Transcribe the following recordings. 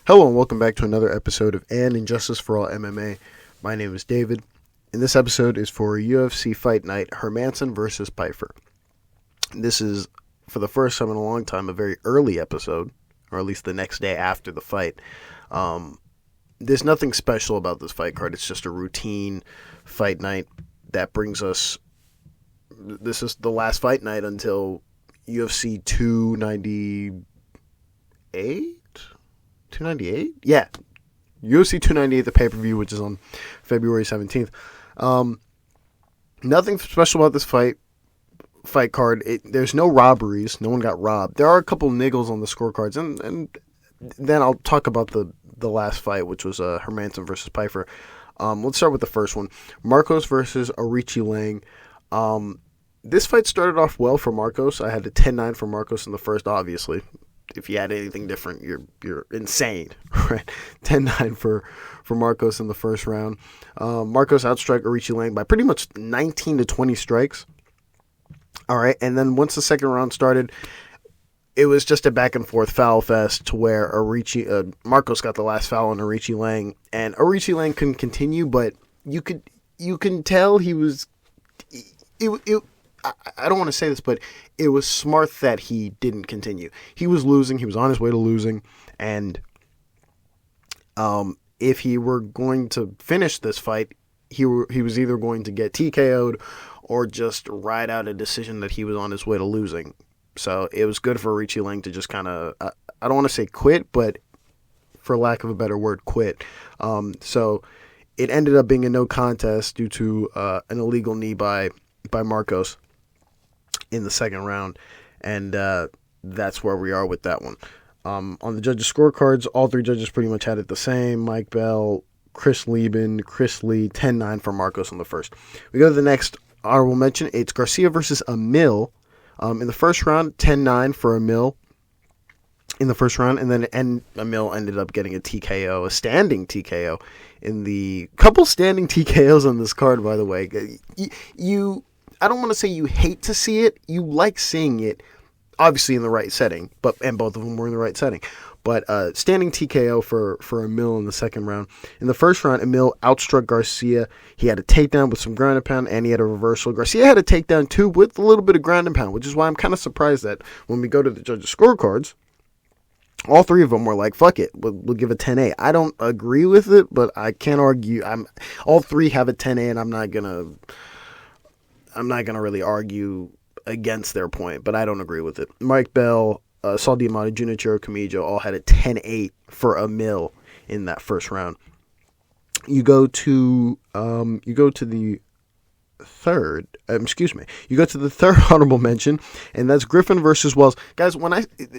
Hello and welcome back to another episode of Injustice For All MMA. My name is David, and this episode is for UFC Fight Night Hermansson V Pyfer. This is, for the first time in a long time, a very early episode, or at least the next day after the fight. There's nothing special about this fight card. It's just a routine fight night that brings us... This is the last fight night until UFC 298? 298? Yeah. UFC 298, the pay-per-view, which is on February 17th. Nothing special about this fight card. There's no robberies. No one got robbed. There are a couple niggles on the scorecards, and then I'll talk about the last fight, which was Hermansson v Pyfer. Let's start with the first one. Marcos versus Aoriqileng. This fight started off well for Marcos. I had a 10-9 for Marcos in the first, obviously. If you had anything different, you're insane, right? 10-9 for Marcos in the first round. Marcos outstruck Aoriqileng by pretty much 19 to 20 strikes. All right, and then once the second round started, it was just a back and forth foul fest to where Marcos got the last foul on Aoriqileng, and Aoriqileng couldn't continue, but you can tell he was. I don't want to say this, but it was smart that he didn't continue. He was losing. He was on his way to losing. And if he were going to finish this fight, he was either going to get TKO'd or just ride out a decision that he was on his way to losing. So it was good for Aoriqileng to just kind of, I don't want to say quit, but for lack of a better word, quit. So it ended up being a no contest due to an illegal knee by Marcos in the second round, and that's where we are with that one. On the judges' scorecards, all three judges pretty much had it the same. Mike Bell, Chris Lieben, Chris Lee, 10-9 for Marcos on the first. We go to the next honorable mention. It's Garcia versus Amil. In the first round, 10-9 for Amil in the first round, and then Amil ended up getting a TKO, a standing TKO, in the couple standing TKOs on this card, by the way. I don't want to say you hate to see it. You like seeing it, obviously in the right setting, and both of them were in the right setting. But standing TKO for Amil in the second round. In the first round, Amil outstruck Garcia. He had a takedown with some ground and pound, and he had a reversal. Garcia had a takedown too with a little bit of ground and pound, which is why I'm kind of surprised that when we go to the judges' scorecards, all three of them were like, fuck it, we'll give a 10-8. I don't agree with it, but I can't argue. All three have a 10-8, and I'm not gonna really argue against their point, but I don't agree with it. Mike Bell, Saul Diamante, Junichiro Kamijo all had a 10-8 for Amil in that first round. You go to the third. You go to the third honorable mention, and that's Griffin versus Wells. Guys,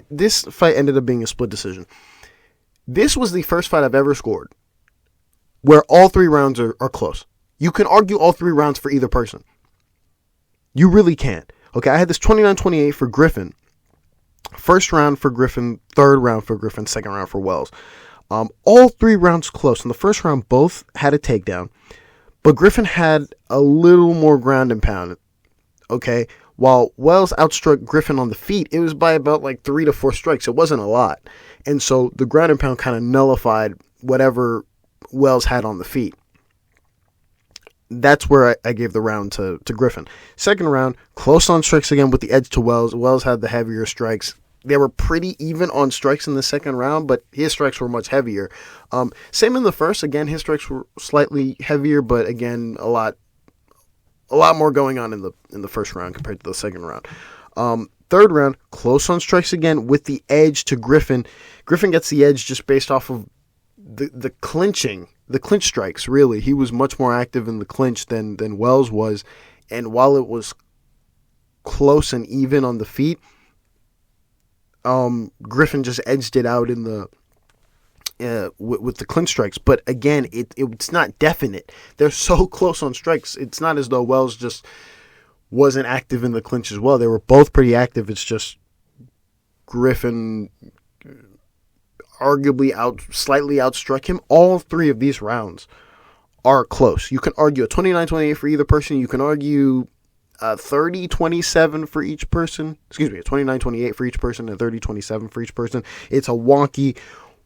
this fight ended up being a split decision. This was the first fight I've ever scored where all three rounds are close. You can argue all three rounds for either person. You really can't. Okay, I had this 29-28 for Griffin. First round for Griffin, third round for Griffin, second round for Wells. All three rounds close. In the first round, both had a takedown, but Griffin had a little more ground and pound. Okay, while Wells outstruck Griffin on the feet, it was by about like 3 to 4 strikes. It wasn't a lot. And so the ground and pound kind of nullified whatever Wells had on the feet. That's where I gave the round to Griffin. Second round, close on strikes again with the edge to Wells. Wells had the heavier strikes. They were pretty even on strikes in the second round, but his strikes were much heavier. Same in the first. Again, his strikes were slightly heavier, but again, a lot more going on in the first round compared to the second round. Third round, close on strikes again with the edge to Griffin. Griffin gets the edge just based off of the clinching. The clinch strikes, really. He was much more active in the clinch than Wells was. And while it was close and even on the feet, Griffin just edged it out in the with the clinch strikes. But again, it's not definite. They're so close on strikes. It's not as though Wells just wasn't active in the clinch as well. They were both pretty active. It's just Griffin arguably slightly outstruck him. All three of these rounds are close. You can argue a 29-28 for either person. You can argue 30-27 for each person. Excuse me, a 29-28 for each person and 30-27 for each person. It's a wonky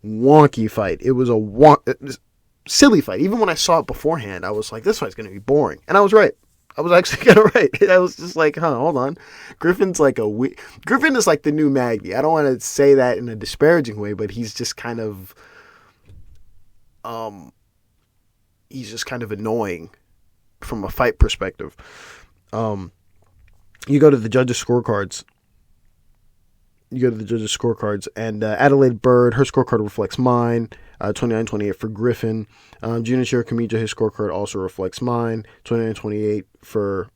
wonky fight. It was silly fight. Even when I saw it beforehand, I was like, this fight's going to be boring. And I was right. I was actually kind of right. I was just like, hold on. Griffin's like Griffin is like the new Magny. I don't want to say that in a disparaging way, but he's just kind of, annoying from a fight perspective. You go to the judges' scorecards. And Adelaide Bird, her scorecard reflects mine. 29-28 for Griffin. Junichiro Kamijo, his scorecard also reflects mine. 29-28 for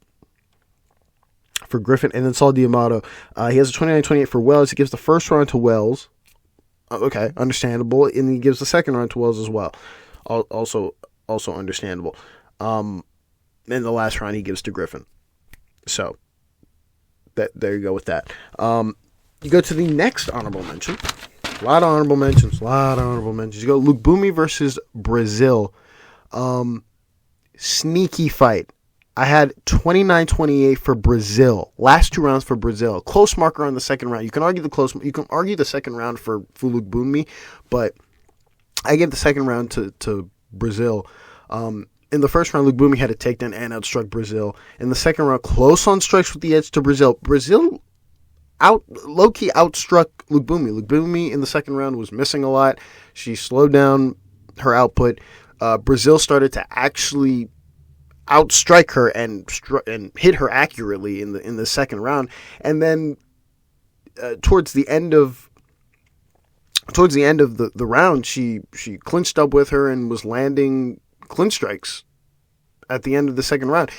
Griffin. And then Saul D'Amato, he has a 29-28 for Wells. He gives the first round to Wells. Okay, understandable. And he gives the second round to Wells as well. Also understandable. And the last round he gives to Griffin. So, there you go with that. You go to the next honorable mention. A lot of honorable mentions. You go Lookboonmee versus Brasil. Sneaky fight. I had 29-28 for Brazil. Last 2 rounds for Brazil. Close marker on the second round. You can argue the second round for Lookboonmee, but I gave the second round to Brazil. In the first round, Lookboonmee had a takedown and outstruck Brazil. In the second round, close on strikes with the edge to Brazil. Brazil low-key outstruck Lookboonmee. Lookboonmee in the second round was missing a lot. She slowed down her output. Brazil started to actually outstrike her and hit her accurately in the second round. And then towards the end of the round, she clinched up with her and was landing clinch strikes at the end of the second round.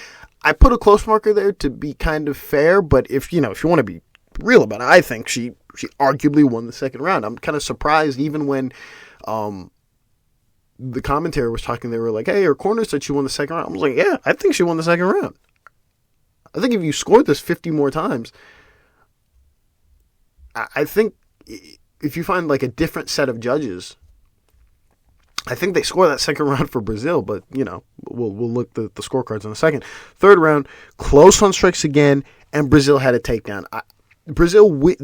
I put a close marker there to be kind of fair, but if you want to be real about it, I think she arguably won the second round. I'm kind of surprised, even when the commentary was talking, they were like, hey, her corner said she won the second round. I was like, yeah, I think she won the second round. I think if you scored this 50 more times, I think if you find like a different set of judges, I think they score that second round for Brazil, but we'll look the scorecards in a second. Third round, close on strikes again, and Brazil had a takedown. Brazil,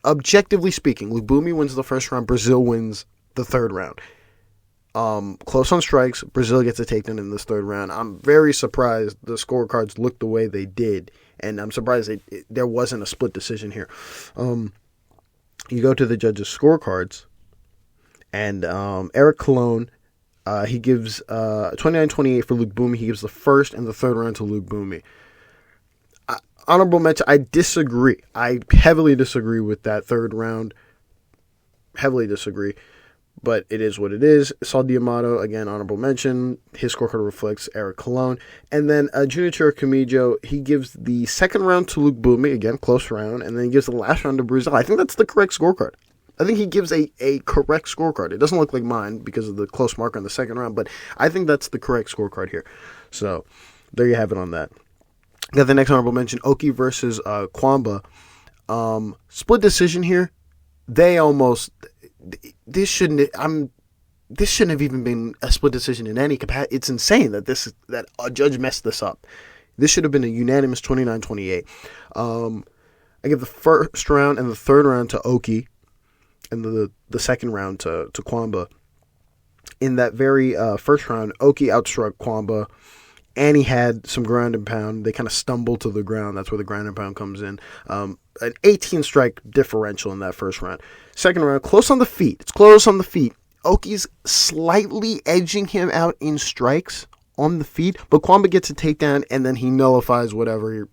objectively speaking, Lookboonmee wins the first round, Brazil wins the third round. Close on strikes, Brazil gets a takedown in this third round. I'm very surprised the scorecards looked the way they did, and I'm surprised there wasn't a split decision here. You go to the judges' scorecards, and Aoriqileng, he gives 29-28 for Lookboonmee. He gives the first and the third round to Lookboonmee. Honorable mention, I disagree. I heavily disagree with that third round. Heavily disagree. But it is what it is. Saul D'Amato, again, honorable mention. His scorecard reflects Aoriqileng. And then Junichiro Kamijo, he gives the second round to Lookboonmee, again, close round. And then he gives the last round to Brazil. I think that's the correct scorecard. I think he gives a correct scorecard. It doesn't look like mine because of the close marker in the second round, but I think that's the correct scorecard here. So, there you have it on that. Got the next honorable mention, Oki versus Cuamba. Split decision here. This shouldn't have even been a split decision in any capacity. It's insane that a judge messed this up. This should have been a unanimous 29-28. I give the first round and the third round to Oki, and the second round to Cuamba. In that very first round, Oki outstruck Cuamba, and he had some ground and pound. They kind of stumbled to the ground. That's where the ground and pound comes in. An 18-strike differential in that first round. Second round, close on the feet. It's close on the feet. Oki's slightly edging him out in strikes on the feet, but Cuamba gets a takedown, and then he nullifies whatever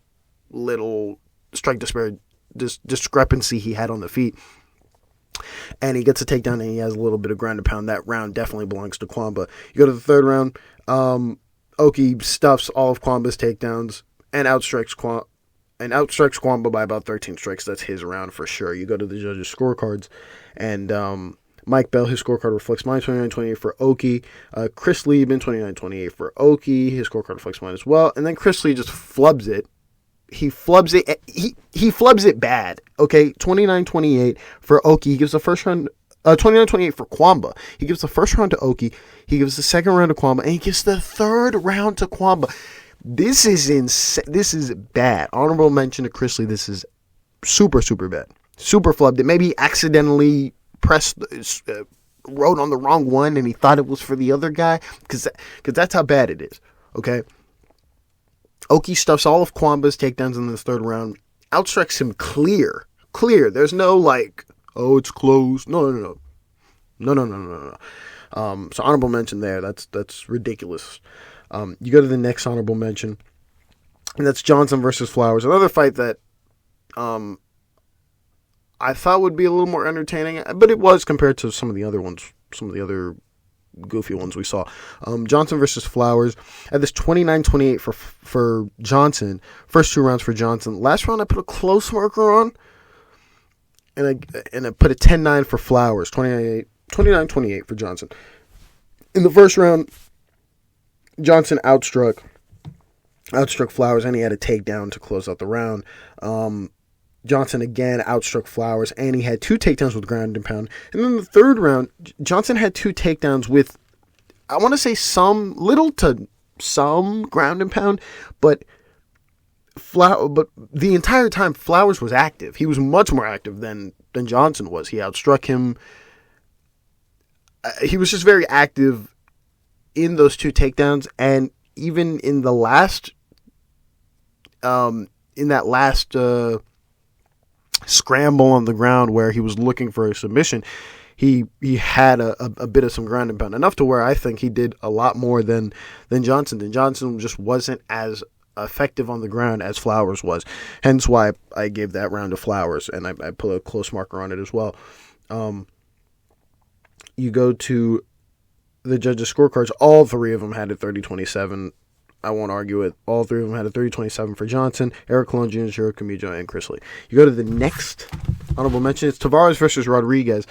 little strike discrepancy he had on the feet. And he gets a takedown, and he has a little bit of ground and pound. That round definitely belongs to Cuamba. You go to the third round. Oki stuffs all of Cuamba's takedowns and outstrikes Cuamba by about 13 strikes. That's his round for sure. You go to the judges' scorecards, and Mike Bell, his scorecard reflects mine, 29-28 for Oki. Chris Lieben, 29-28 for Oki. His scorecard reflects mine as well. And then Chris Lee just flubs it. He flubs it. He flubs it bad. Okay, 29-28 for Oki. He gives the first round. 29-28 for Cuamba. He gives the first round to Oki. He gives the second round to Cuamba, and he gives the third round to Cuamba. This is insane. This is bad. Honorable mention to Chris Lee. This is super, super bad. Super flubbed it. Maybe accidentally wrote on the wrong one and he thought it was for the other guy, because that's how bad it is. Okay. Oki stuffs all of Cuamba's takedowns in the third round, outstrikes him clear. There's no like, oh, it's close. No. So honorable mention there. That's ridiculous. You go to the next honorable mention, and that's Johnson versus Flowers. Another fight that I thought would be a little more entertaining, but it was compared to some of the other ones, some of the other goofy ones we saw. Johnson versus Flowers. At this 29-28 for Johnson. First 2 rounds for Johnson. Last round I put a close marker on, and I put a 10-9 for Flowers. 29-28 for Johnson. In the first round, Johnson outstruck Flowers, and he had a takedown to close out the round. Johnson again outstruck Flowers, and he had 2 takedowns with ground and pound. And then the third round, Johnson had 2 takedowns with, I want to say some ground and pound, but the entire time Flowers was active. He was much more active than Johnson was. He outstruck him. He was just very active in those 2 takedowns, and even in the last, scramble on the ground where he was looking for a submission, he had a bit of some ground and pound, enough to where I think he did a lot more than Johnson did. Johnson just wasn't as effective on the ground as Flowers was, hence why I gave that round to Flowers, and I put a close marker on it as well. You go to the judges' scorecards, all 3 of them had a 30-27. I won't argue it. All 3 of them had a 30-27 for Johnson, Eric Colon Jr., Jiro Camacho, and Chris Lee. You go to the next honorable mention. It's Tavares versus Rodrigues.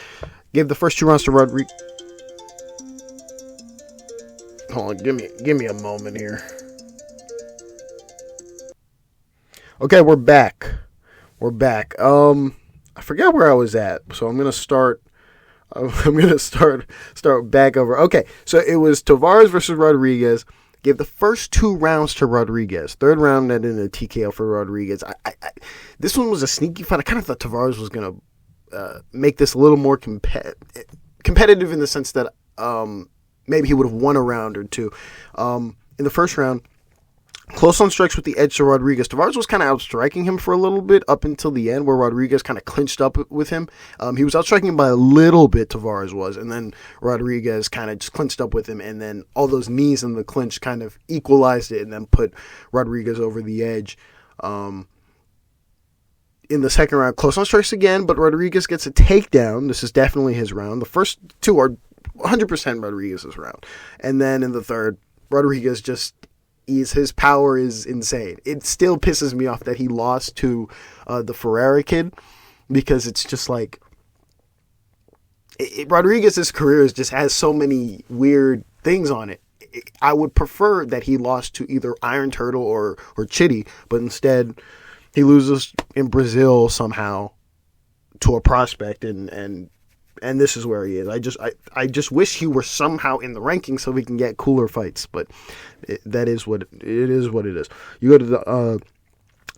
Gave the first 2 rounds to Rodrigues. Hold on, give me a moment here. Okay, we're back. I forgot where I was at, so I'm gonna start back over. Okay, so it was Tavares versus Rodrigues. Gave the first 2 rounds to Rodrigues. Third round ended in a TKO for Rodrigues. This one was a sneaky fight. I kind of thought Tavares was going to make this a little more competitive in the sense that maybe he would have won a round or 2. In the first round, close on strikes with the edge to Rodrigues. Tavares was kind of outstriking him for a little bit up until the end, where Rodrigues kind of clinched up with him. He was outstriking him by a little bit, Tavares was, and then Rodrigues kind of just clinched up with him, and then all those knees in the clinch kind of equalized it and then put Rodrigues over the edge. In the second round, close on strikes again, but Rodrigues gets a takedown. This is definitely his round. The first 2 are 100% Rodrigues' round. And then in the third, Rodrigues just... his power is insane. It still pisses me off that he lost to the Ferreira kid, because it's just like Rodrigues' career just has so many weird things on it. I would prefer that he lost to either Iron Turtle or Chitty, but instead he loses in Brazil somehow to a prospect, and this is where he is. I just wish he were somehow in the rankings so we can get cooler fights, but that is what it is. You go to the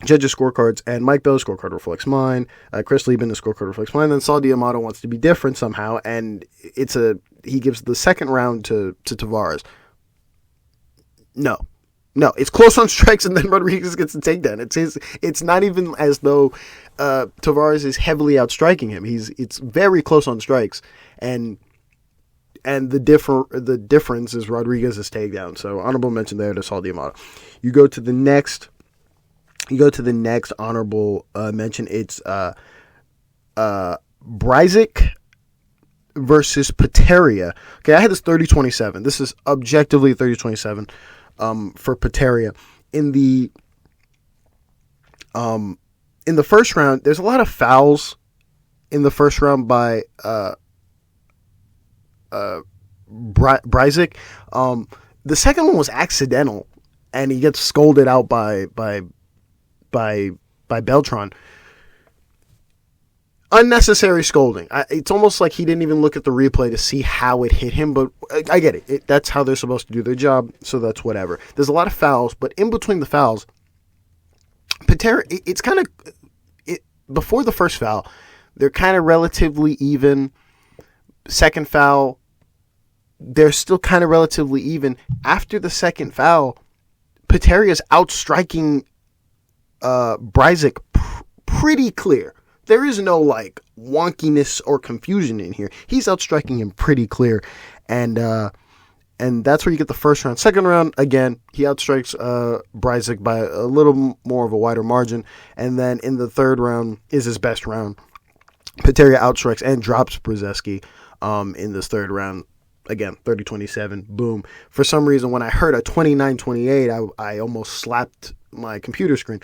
judges' scorecards, and Mike Bell's scorecard reflects mine. Chris Liebman's scorecard reflects mine. Then Saul D'Amato wants to be different somehow, and he gives the second round to Tavares. No, it's close on strikes, and then Rodrigues gets a takedown. It's not even as though Tavares is heavily outstriking him. It's very close on strikes, and the difference is Rodrigues' takedown. So honorable mention there to Saul D'Amato. You go to the next honorable mention. It's Bryczek versus Potieria. Okay, I had this 30-27. This is objectively 30-27. For Potieria. In the first round, there's a lot of fouls in the first round by Bryczek. The second one was accidental, and he gets scolded out by Beltran. Unnecessary scolding. It's almost like he didn't even look at the replay to see how it hit him, but I get it. That's how they're supposed to do their job, so that's whatever. There's a lot of fouls, but in between the fouls, Potieria, it's kind of... before the first foul, they're kind of relatively even, Second foul, they're still kind of relatively even. After the second foul, Poteria's outstriking Bryczek pretty clear. There is no like wonkiness or confusion in here. He's outstriking him pretty clear, and that's where you get the first round. Second round, again, he outstrikes Bryczek by a little more of a wider margin, and then in the third round is his best round. Poteria outstrikes and drops Brzezinski in this third round. Again, 30-27, boom. For some reason, when I heard a 29-28, I almost slapped my computer screen.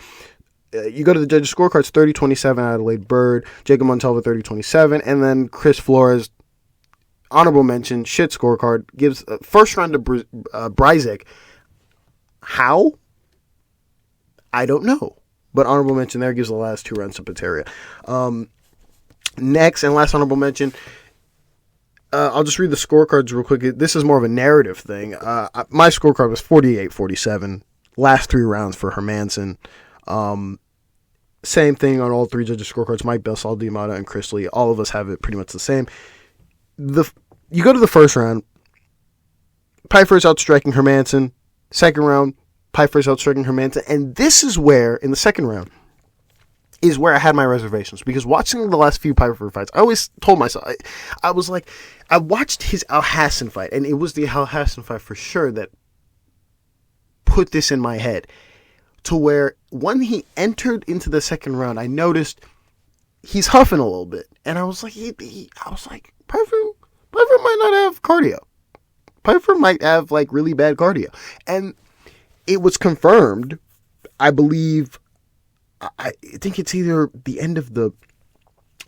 You go to the judges' scorecards, 30-27, Adelaide Bird, Jacob Montalva, 30-27, and then Chris Flores, honorable mention, shit scorecard, gives first round to Bryczek. How? I don't know. But honorable mention there, gives the last 2 rounds to Poteria. Next and last honorable mention, I'll just read the scorecards real quick. This is more of a narrative thing. My scorecard was 48-47. Last 3 rounds for Hermansson. Same thing on all 3 judges' scorecards. Mike Bell, Saul Diamata, and Chris Lee. All of us have it pretty much the same. You go to the first round. Pyfer is outstriking Hermansson. Second round, Pyfer is outstriking Hermansson. And this is where, in the second round, is where I had my reservations. Because watching the last few Pyfer fights, I always told myself, I was like, I watched his Al Hassan fight, and it was the Al Hassan fight for sure that put this in my head. To where when he entered into the second round, I noticed he's huffing a little bit. And I was like, Pyfer might not have cardio. Pyfer might have like really bad cardio. And it was confirmed, I believe, I think it's either the end of the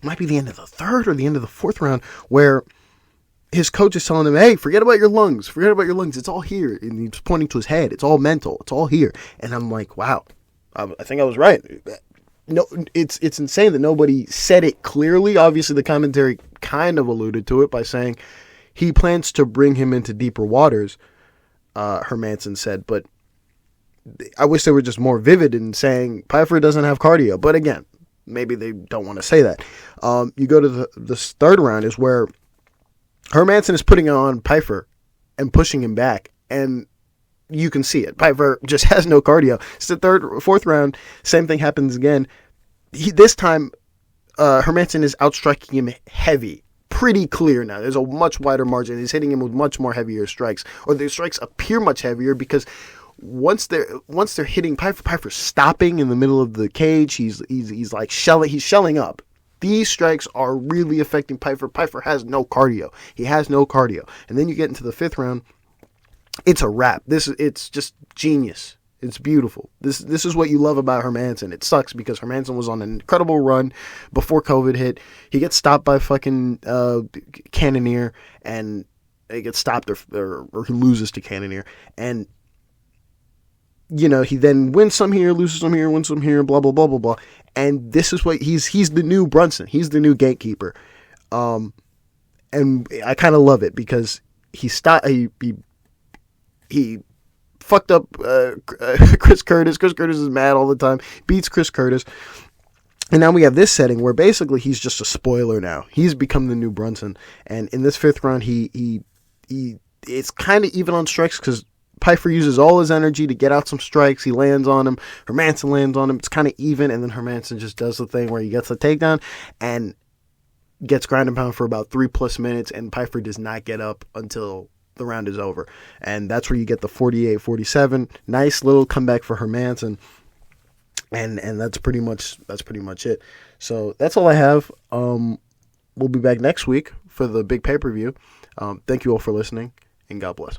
third or the end of the fourth round, where his coach is telling him, hey, forget about your lungs. It's all here. And he's pointing to his head. It's all mental. It's all here. And I'm like, wow, I think I was right. No, it's insane that nobody said it clearly. Obviously, the commentary kind of alluded to it by saying he plans to bring him into deeper waters, Hermansson said. But I wish they were just more vivid in saying Pyfer doesn't have cardio. But again, maybe they don't want to say that. You go to the third round is where Hermansson is putting on Pyfer and pushing him back. And you can see it. Pyfer just has no cardio. It's the fourth round. Same thing happens again. This time, Hermansson is outstriking him heavy. Pretty clear now. There's a much wider margin. He's hitting him with much more heavier strikes. Or the strikes appear much heavier because once they're hitting Pyfer's stopping in the middle of the cage. He's like shelling. He's shelling up. These strikes are really affecting Pyfer. Pyfer has no cardio. He has no cardio. And then you get into the fifth round. It's a wrap. It's just genius. It's beautiful. This is what you love about Hermansson. It sucks because Hermansson was on an incredible run before COVID hit. He gets stopped by fucking Cannonier, and he gets stopped or he loses to Cannonier. And, you know, he then wins some here, loses some here, wins some here, blah, blah, blah, blah, blah. And this is what he's the new Brunson. He's the new gatekeeper. And I kind of love it because he fucked up Chris Curtis. Chris Curtis is mad all the time. Beats Chris Curtis. And now we have this setting where basically he's just a spoiler now. He's become the new Brunson. And in this fifth round, he it's kind of even on strikes because Pyfer uses all his energy to get out some strikes. He lands on him. Hermansson lands on him. It's kind of even. And then Hermansson just does the thing where he gets the takedown and gets ground and pound for about 3+ minutes. And Pyfer does not get up until the round is over. And that's where you get the 48-47. Nice little comeback for Hermansson. And that's pretty much it. So that's all I have. We'll be back next week for the big pay-per-view. Thank you all for listening, and God bless.